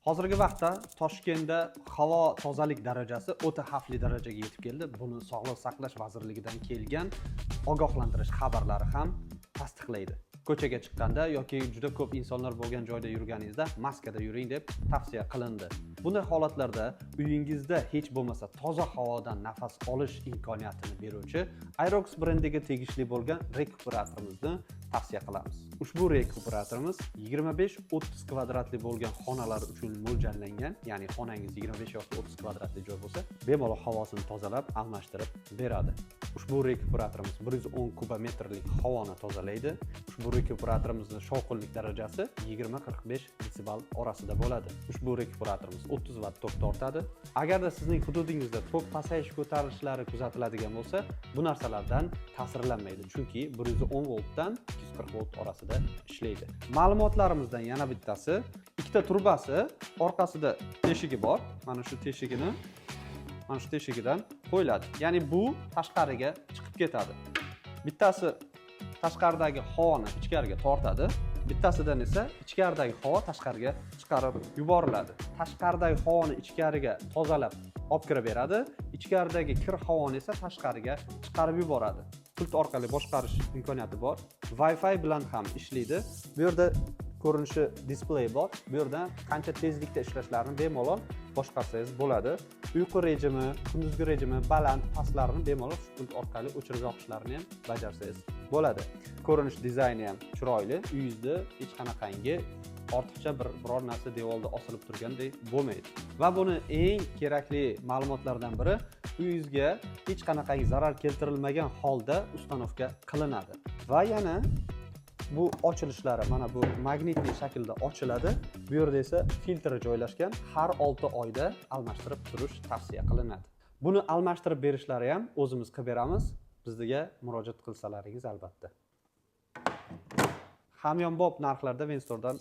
Hozirgi vaqtda Toshkentda havo tozalik darajasi o'ta xavfli darajaga yetib keldi. Buni Sog'liqni saqlash vazirligidan kelgan ogohlantirish xabarlari ham tasdiqlaydi. Ko'chaga chiqqanda yoki juda ko'p insonlar bo'lgan joyda yurganingizda maskada yuring deb tavsiya qilindi. Bunday holatlarda uyingizda hech bo'lmasa toza havodan nafas olish imkoniyatini beruvchi Aerox brendiga tegishli bo'lgan rekuperatorimizni tavsiya qilamiz. Ushbu rekuperatorimiz 25-30 kvadratli bo'lgan xonalar uchun mo'ljallangan, ya'ni xonangiz 25 yoki 30 kvadratli joy bo'lsa, bemalol havosini tozalab, almashtirib beradi. Ushbu rekuperatorimiz 110 kubometrlik havoni tozalaydi. Ushbu rekuperatorimizni shovqinlik darajasi 20-45 desibel orasida bo'ladi. Ushbu rekuperatorimiz 30 watt tok tortadi. Agarda sizning hududingizda tok pasayish ko'tarilishlari kuzatiladigan bo'lsa, bu narsalardan ta'sirlanmaydi, chunki 110 voltdan 240 volt orasida ishlaydi. Ma'lumotlarimizdan yana bittasi, ikkita turbasi, orqasida teshigi bor. Mana shu teshigini mana shu teshigidan qo'yiladi. Ya'ni bu tashqariga chiqib ketadi. Bittasi tashqaridagi havoni ichkariga tortadi, bittasidan esa ichkaridagi havo tashqariga chiqarib yuboriladi. Tashqaridagi havoni ichkariga tozalab olib kirib beradi, ichkaridagi kir havoni esa tashqariga chiqarib yuboradi. Pult orqali boshqarish imkoniyati bor. Wi-Fi bilan ham ishlaydi. Bu yerda ko'rinishi displey bor. Bu yerdan qancha tezlikda ishlashlarini bemalol boshqarsangiz bo'ladi. Uyqu rejimi, kunduzgi rejimi, baland, pastlarini bemalol pult orqali o'chirib yoqishlarini ham bajarsangiz bo'ladi. Ko'rinish dizayni ham chiroyli. Uyingizda hech qanaqangi ortiqcha biror narsa devorda osilib turgandek bo'lmaydi. Va buni eng kerakli ma'lumotlardan biri, uyingizga hech qanaqangi zarar keltirilmagan holda ustanovka qilinadi. Va yana bu ochilishlari mana bu magnitli shaklda ochiladi. Bu yerda esa filtri joylashgan. Har 6 oyda almashtirib turish tavsiya qilinadi. Buni almashtirib berishlari ham o'zimiz qilib beramiz. Bizga murojaat qilsalaringiz albatta. Hamyonbop narxlarda Venstore'dan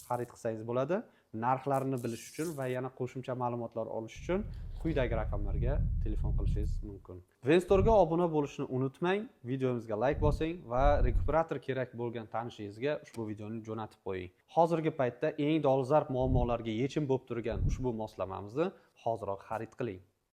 xarid qilsangiz bo'ladi. Narxlarini bilish uchun va yana qo'shimcha ma'lumotlar olish uchun quyidagi raqamlarga telefon qilishingiz mumkin. Venstore'ga obuna bo'lishni unutmang, videomizga like bosing va rekuperator kerak bo'lgan tanishingizga ushbu videoni jo'natib qo'ying. Hozirgi paytda eng dolzarb muammolarga yechim bo'lib turgan ushbu moslamamizni hoziroq xarid qiling.